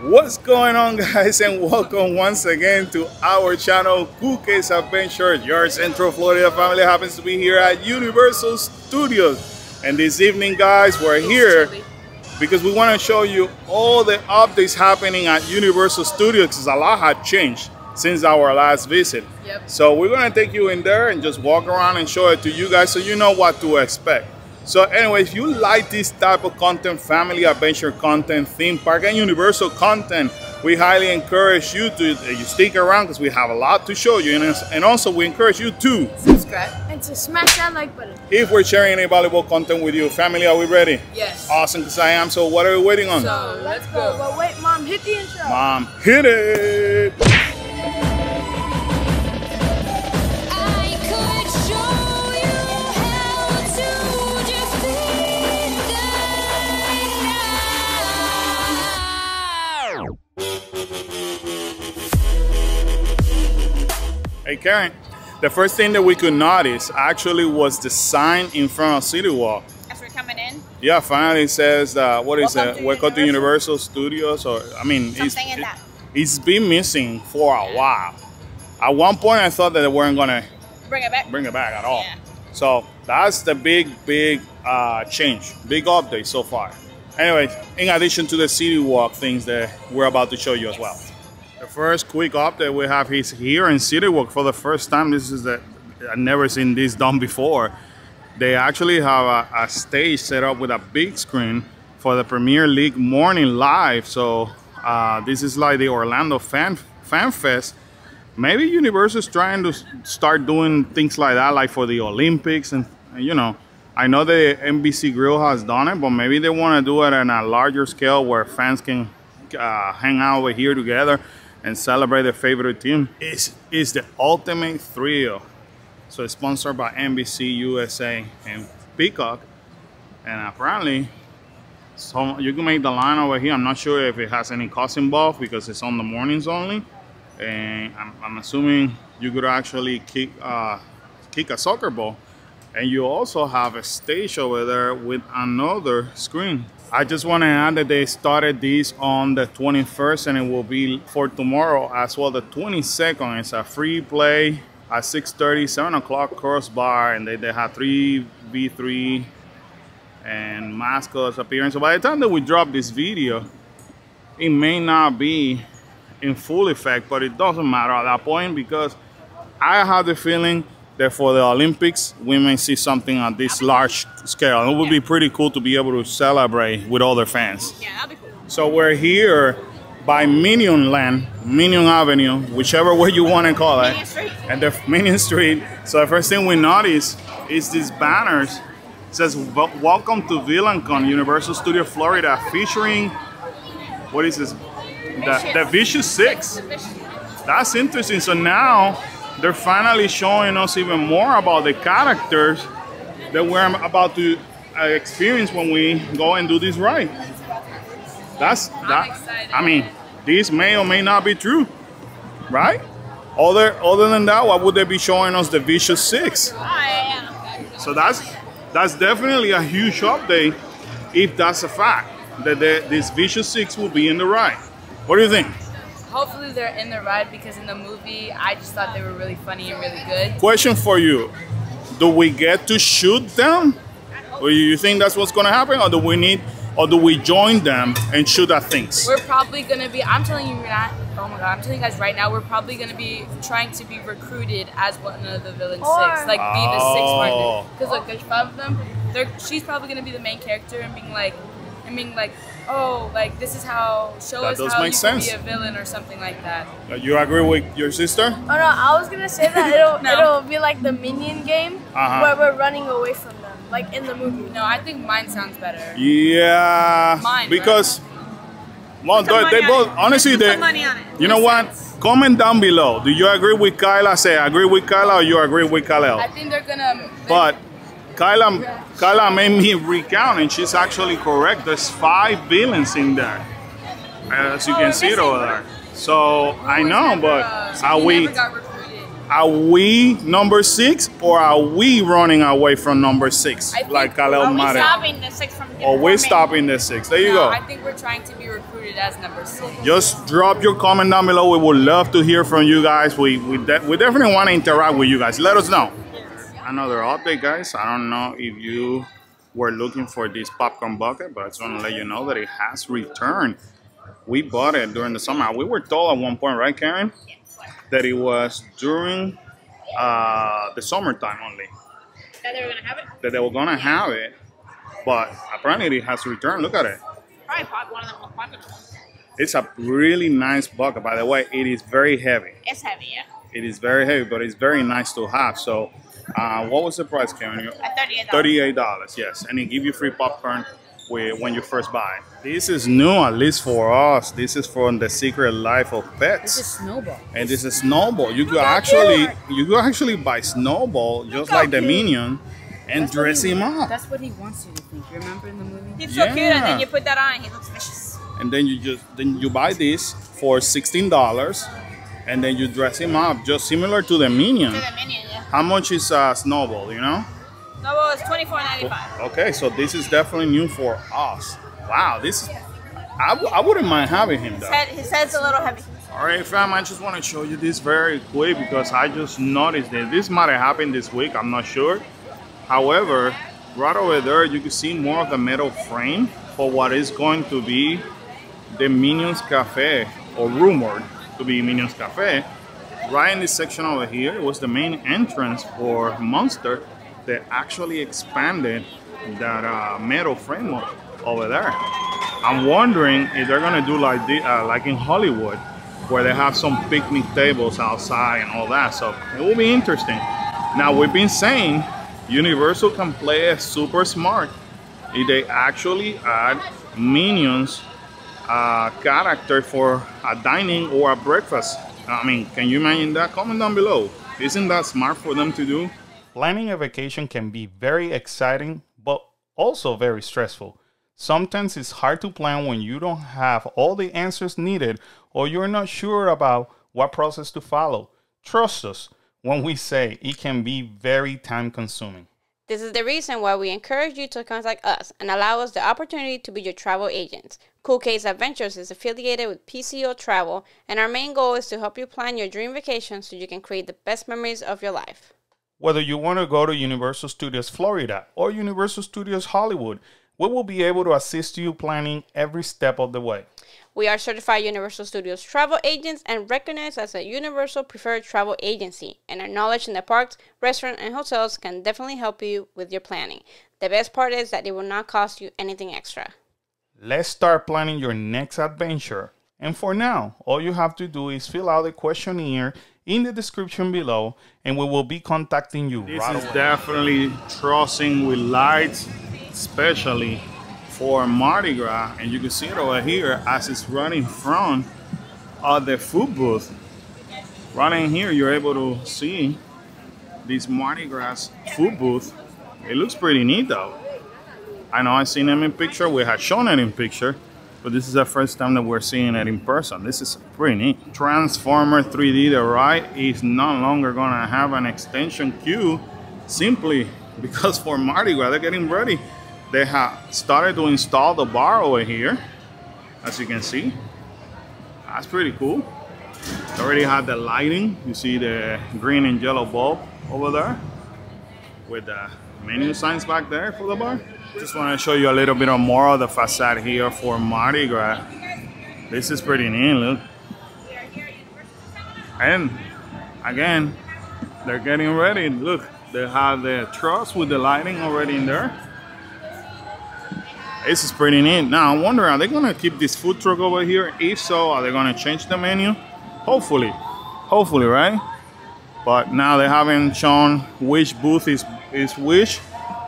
What's going on, guys, and welcome once again to our channel, Kool's Adventure. Your Central Florida family happens to be here at Universal Studios, and this evening, guys, we're here because we want to show you all the updates happening at Universal Studios, because a lot has changed since our last visit. So we're going to take you in there and just walk around and show it to you guys so you know what to expect. So anyway, if you like this type of content, family adventure content, theme park and Universal content, we highly encourage you to stick around because we have a lot to show you. And also we encourage you to subscribe and to smash that like button if we're sharing any valuable content with you. Family, are we ready? Yes. Awesome, because I am. So what are we waiting on? So let's go. But wait, Mom, hit the intro. Mom, hit it. Hey Karen, the first thing that we could notice actually was the sign in front of City Walk. As we're coming in? Yeah, finally it says, what is it? Welcome to Universal Studios. Or, I mean, it's been missing for a while. At one point I thought that they weren't going to bring it back at all. Yeah. So that's the big change, big update so far. Anyway, in addition to the City Walk things that we're about to show you as well. The first quick update we have is here in City Walk for the first time. This is I've never seen this done before. They actually have a stage set up with a big screen for the Premier League morning live. So this is like the Orlando Fan Fest. Maybe Universal's trying to start doing things like that, like for the Olympics. And you know, I know the NBC Grill has done it, but maybe they want to do it on a larger scale where fans can hang out over here together and celebrate their favorite team. It's the ultimate thrill. So it's sponsored by NBC USA and Peacock. And apparently, so you can make the line over here. I'm not sure if it has any cost involved because it's on the mornings only. And I'm assuming you could actually kick a soccer ball. And you also have a stage over there with another screen. I just want to add that they started this on the 21st and it will be for tomorrow as well. The 22nd is a free play at 6:30, 7 o'clock crossbar, and they have 3v3 and mascots appearance. So by the time that we drop this video, it may not be in full effect, but it doesn't matter at that point because I have the feeling that for the Olympics, we may see something on this large scale. It would be pretty cool to be able to celebrate with all their fans. Yeah, that'd be cool. So we're here by Minion Land, Minion Avenue, whichever way you want to call it. Minion Street. And the Minion Street. So the first thing we notice is these banners. It says, welcome to VillainCon, Universal Studios Florida, featuring, what is this? The Vicious 6. That's interesting. So now, they're finally showing us even more about the characters that we're about to experience when we go and do this ride. I'm excited. I mean, this may or may not be true, right? Other than that, what would they be showing us? The Vicious 6. So that's definitely a huge update if that's a fact, that this Vicious 6 will be in the ride. What do you think? Hopefully they're in the ride because in the movie, I just thought they were really funny and really good. Question for you. Do we get to shoot them? Or you think that's what's going to happen? Or do we join them and shoot at things? We're probably going to be, I'm telling you guys right now, we're probably going to be trying to be recruited as one of the villain 6. Like be the 6 partner. Because look, there's 5 of them. She's probably going to be the main character and being like, oh, like this is how, show us how you can be a villain or something like that. You agree with your sister? Oh no, I was gonna say that it'll be like the Minion game where we're running away from them, like in the movie. No, I think mine sounds better. Yeah, mine, because well, they both honestly you know what? Comment down below. Do you agree with Kyla? Say agree with Kyla or you agree with Kyle? I think they're gonna. But Kyla made me recount, and she's actually correct. There's 5 villains in there, as you can see it over there. So I know, but are we? Are we number 6 or are we running away from number 6? Like Kalel Mare. Stopping the 6 from or we're stopping the 6. There you go. I think we're trying to be recruited as number 6. Just drop your comment down below. We would love to hear from you guys. We definitely want to interact with you guys. Let us know. Another update, guys. I don't know if you were looking for this popcorn bucket, but I just want to let you know that it has returned. We bought it during the summer. We were told at one point, right, Karen, that it was during the summertime only. That they were gonna have it. That they were gonna have it, but apparently it has returned. Look at it. Probably one of them most popular ones. It's a really nice bucket. By the way, it is very heavy. It's heavy, yeah. It is very heavy, but it's very nice to have. So, what was the price, Karen? $38. $38, yes. And it give you free popcorn when you first buy. This is new, at least for us. This is from The Secret Life of Pets. This is Snowball. And this is Snowball. You could actually buy Snowball just like the Minion and dress him up. That's what he wants you to think. You remember in the movie? He's so cute, and then you put that on and he looks vicious. And then you buy this for $16 and then you dress him up just similar to the Minion. To the Minion, yeah. How much is Snowball, you know? Snowball is $24.95. Okay, so this is definitely new for us. Wow, this is... I wouldn't mind having him though. His head's a little heavy. All right, fam, I just want to show you this very quick because I just noticed that this might have happened this week. I'm not sure. However, right over there, you can see more of the metal frame for what is going to be the Minions Cafe, or rumored to be Minions Cafe. Right in this section over here, it was the main entrance for Monster that actually expanded that metal frame over there. I'm wondering if they're gonna do like like in Hollywood, where they have some picnic tables outside and all that. So it will be interesting. Now, we've been saying Universal can play it super smart if they actually add Minions character for a dining or a breakfast. I mean, can you imagine that? Comment down below. Isn't that smart for them to do? Planning a vacation can be very exciting, but also very stressful. Sometimes it's hard to plan when you don't have all the answers needed or you're not sure about what process to follow. Trust us when we say it can be very time consuming. This is the reason why we encourage you to contact us and allow us the opportunity to be your travel agents. Kool Adventures is affiliated with PCO Travel, and our main goal is to help you plan your dream vacation so you can create the best memories of your life. Whether you want to go to Universal Studios Florida or Universal Studios Hollywood, we will be able to assist you planning every step of the way. We are certified Universal Studios travel agents and recognized as a Universal Preferred Travel Agency, and our knowledge in the parks, restaurants, and hotels can definitely help you with your planning. The best part is that it will not cost you anything extra. Let's start planning your next adventure. And for now, all you have to do is fill out the questionnaire in the description below, and we will be contacting you. This is definitely trussing with lights, especially for Mardi Gras, and you can see it over here as it's running in front of the food booth. Right in here, you're able to see this Mardi Gras food booth. It looks pretty neat though. I know I've seen them in picture, we had shown it in picture, but this is the first time that we're seeing it in person. This is pretty neat. Transformer 3D, the ride is no longer gonna have an extension queue simply because for Mardi Gras, they're getting ready. They have started to install the bar over here, as you can see. That's pretty cool. They already had the lighting. You see the green and yellow bulb over there with the menu signs back there for the bar. Just want to show you a little bit more of the facade here for Mardi Gras. This is pretty neat, look. And again, they're getting ready. Look, they have the truss with the lighting already in there. This is pretty neat. Now, I'm wondering, are they going to keep this food truck over here? If so, are they going to change the menu? Hopefully. Hopefully, right? But now they haven't shown which booth is which.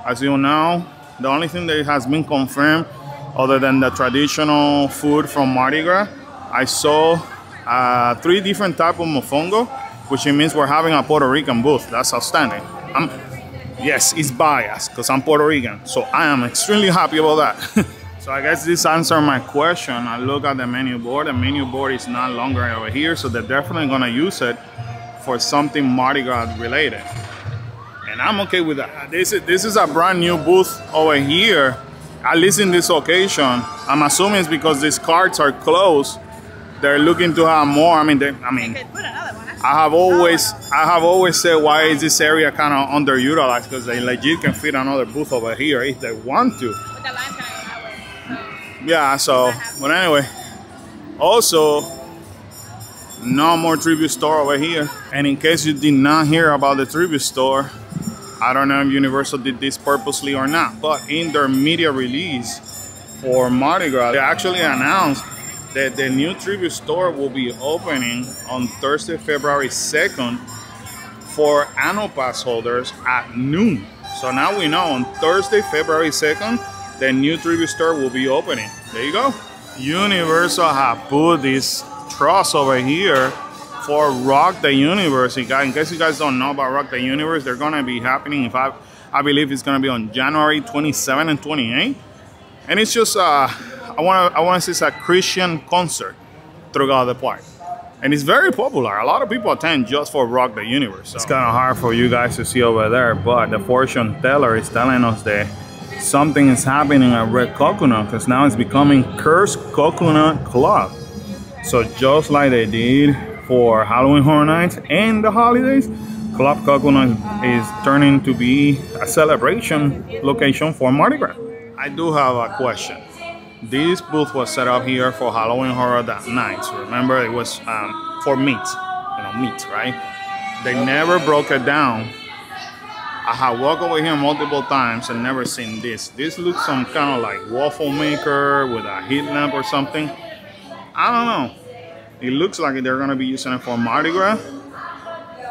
As you know, the only thing that has been confirmed, other than the traditional food from Mardi Gras, I saw 3 different types of mofongo, which means we're having a Puerto Rican booth. That's outstanding. Yes, it's biased because I'm Puerto Rican, so I am extremely happy about that. So I guess this answered my question. I look at the menu board. The menu board is not longer over here, so they're definitely gonna use it for something Mardi Gras related. And I'm okay with that. This is a brand new booth over here, at least in this occasion. I'm assuming it's because these carts are closed. They're looking to have more. I mean, I have always said, why is this area kind of underutilized? Because they legit can fit another booth over here if they want to. Yeah, so, but anyway, also, no more tribute store over here. And in case you did not hear about the tribute store, I don't know if Universal did this purposely or not, but in their media release for Mardi Gras, they actually announced that the new tribute store will be opening on Thursday, February 2nd for annual pass holders at noon. So now we know on Thursday, February 2nd, the new tribute store will be opening. There you go. Universal have put this truss over here for Rock the Universe. In case you guys don't know about Rock the Universe, they're gonna be happening, I believe it's gonna be on January 27 and 28. And it's just I wanna say it's a Christian concert throughout the park. And it's very popular. A lot of people attend just for Rock the Universe. So it's kind of hard for you guys to see over there, but the fortune teller is telling us that something is happening at Red Coconut, because now it's becoming Cursed Coconut Club. So just like they did for Halloween Horror Nights and the holidays, Club Coconut is turning to be a celebration location for Mardi Gras. I do have a question. This booth was set up here for Halloween Horror Nights. Remember, it was for meat, meat, right? They never broke it down. I have walked over here multiple times and never seen this. This looks some kind of like waffle maker with a heat lamp or something. I don't know. It looks like they're gonna be using it for Mardi Gras.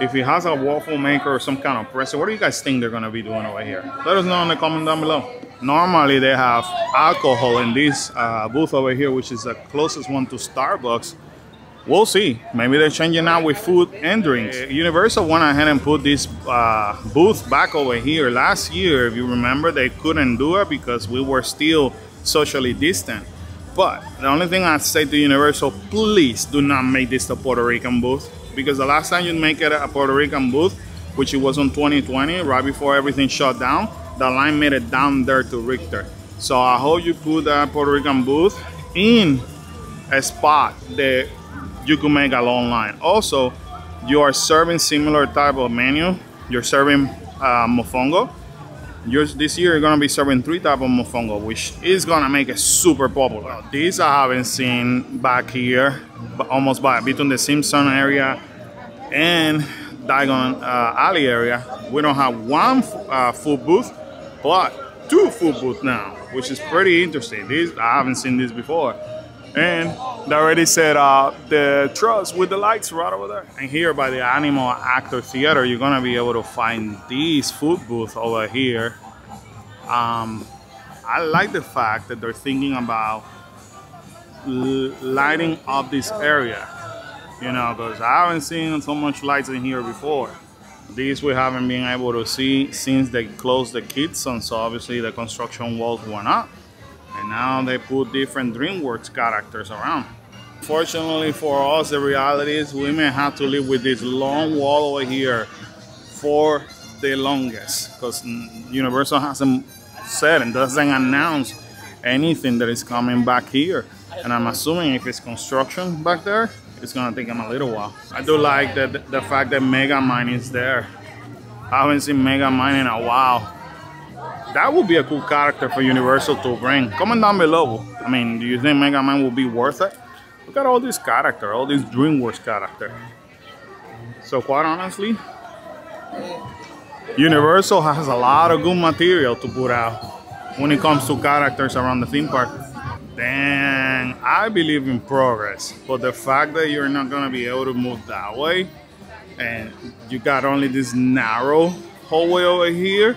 If it has a waffle maker or some kind of presser, what do you guys think they're gonna be doing over here? Let us know in the comment down below. Normally they have alcohol in this booth over here, which is the closest one to Starbucks. We'll see. Maybe they're changing out with food and drinks. Universal went ahead and put this booth back over here. Last year, if you remember, they couldn't do it because we were still socially distant. But the only thing I'd say to Universal, please do not make this a Puerto Rican booth. Because the last time you make it a Puerto Rican booth, which it was in 2020, right before everything shut down, the line made it down there to Richter. So I hope you put that Puerto Rican booth in a spot that you can make a long line. Also, you are serving similar type of menu. You're serving mofongo. This year you're gonna be serving 3 types of mofongo, which is gonna make it super popular. These I haven't seen back here, but almost between the Simpson area and Diagon Alley area. We don't have one food booth, but 2 food booths now, which is pretty interesting. I haven't seen this before. And they already said the truss with the lights right over there. And here by the Animal Actor Theater, you're gonna be able to find these food booths over here. I like the fact that they're thinking about lighting up this area, because I haven't seen so much lights in here before. These we haven't been able to see since they closed the kids zone, so obviously the construction walls went up. And now they put different DreamWorks characters around. Fortunately for us, the reality is we may have to live with this long wall over here for the longest, because Universal hasn't said and doesn't announce anything that is coming back here. And I'm assuming if it's construction back there, it's gonna take them a little while. I do like the fact that Megamind is there. I haven't seen Megamind in a while. That would be a cool character for Universal to bring. Comment down below. I mean, do you think Megamind will be worth it? Look at all these characters, all these DreamWorks characters. So quite honestly, Universal has a lot of good material to put out when it comes to characters around the theme park. Dang, I believe in progress, but the fact that you're not gonna be able to move that way, and you got only this narrow hallway over here,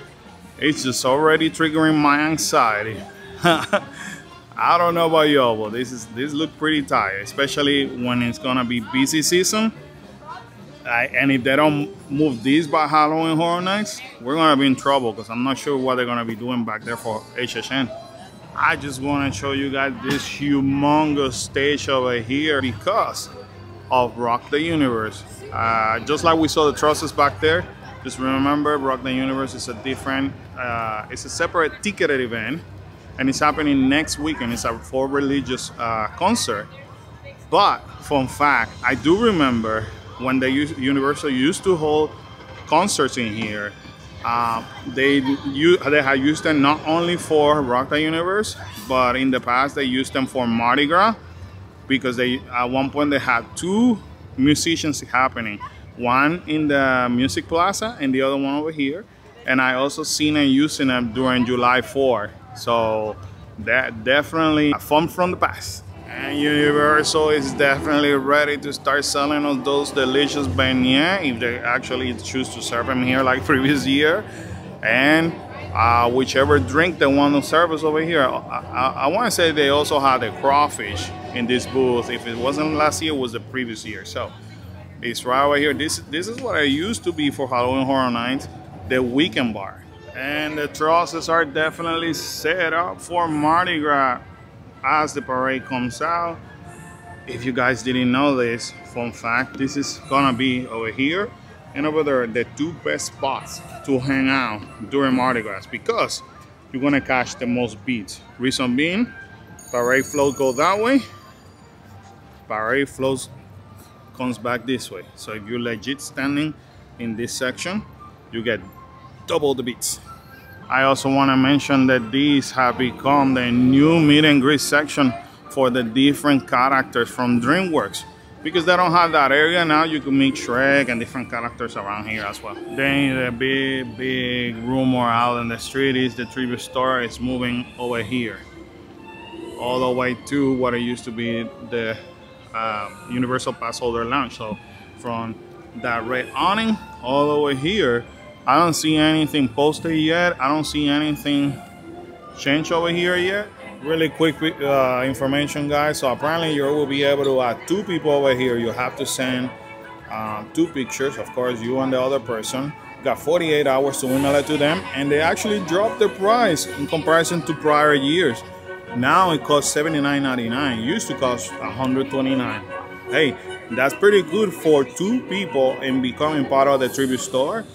it's just already triggering my anxiety. I don't know about y'all, but this look pretty tight, especially when it's gonna be busy season. And if they don't move these by Halloween Horror Nights, we're gonna be in trouble, because I'm not sure what they're gonna be doing back there for HHN. I just want to show you guys this humongous stage over here, because of Rock the Universe. Just like we saw the trusses back there, just remember Rock the Universe is a different, it's a separate ticketed event, and it's happening next weekend. It's a for religious concert. But fun fact, I do remember when the Universal used to hold concerts in here. They had used them not only for Rock the Universe, but in the past they used them for Mardi Gras, because they at one point they had two musicians happening, one in the Music Plaza and the other one over here. And I also seen them using them during July 4th. So that definitely a fun from the past. And Universal is definitely ready to start selling us those delicious beignets, if they actually choose to serve them here like previous year. And whichever drink they want to serve us over here. I want to say they also had a crawfish in this booth. If it wasn't last year, it was the previous year. So it's right over here. This is what I used to be for Halloween Horror Nights, the weekend bar. And the trusses are definitely set up for Mardi Gras as the parade comes out. If you guys didn't know this, fun fact, this is gonna be over here and over there, the two best spots to hang out during Mardi Gras, because you're gonna catch the most beats. Reason being, parade float go that way, parade floats comes back this way. So if you're legit standing in this section, you get double the beats. I also want to mention that these have become the new meet and greet section for the different characters from DreamWorks, because they don't have that area now. You can meet Shrek and different characters around here as well. Then the big rumor out in the street is the tribute store is moving over here, all the way to what it used to be the Universal Pass Holder Lounge. So from that red awning all the way here, I don't see anything posted yet. I don't see anything changed over here yet. Really quick information, guys. So apparently you will be able to add two people over here. You have to send two pictures, of course, you and the other person. You got 48 hours to email it to them, and they actually dropped the price in comparison to prior years. Now it costs $79.99. It used to cost $129. Hey, that's pretty good for two people in becoming part of the tribute store.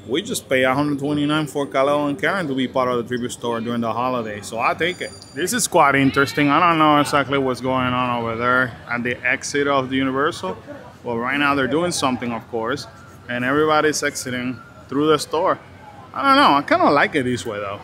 We just pay $129 for Khalil and Karen to be part of the tribute store during the holiday, so I take it. This is quite interesting. I don't know exactly what's going on over there at the exit of the Universal. Well, right now they're doing something, of course, and everybody's exiting through the store. I don't know. I kind of like it this way, though.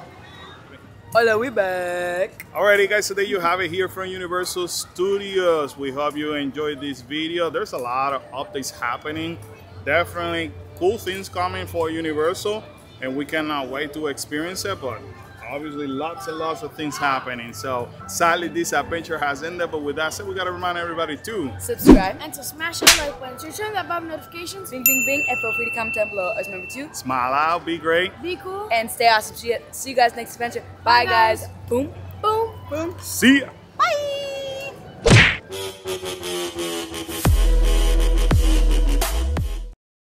Hola, we back. Alrighty, guys, so there you have it here from Universal Studios. We hope you enjoyed this video. There's a lot of updates happening. Definitely cool things coming for Universal, and we cannot wait to experience it. But obviously lots and lots of things happening. So sadly this adventure has ended, but with that said, we gotta remind everybody to subscribe and to smash that like button, to turn that button notifications, bing bing bing, and feel free to comment down below. Always remember to smile out, be great, be cool, and stay awesome. See you guys next adventure. Bye guys. Boom boom boom. See ya.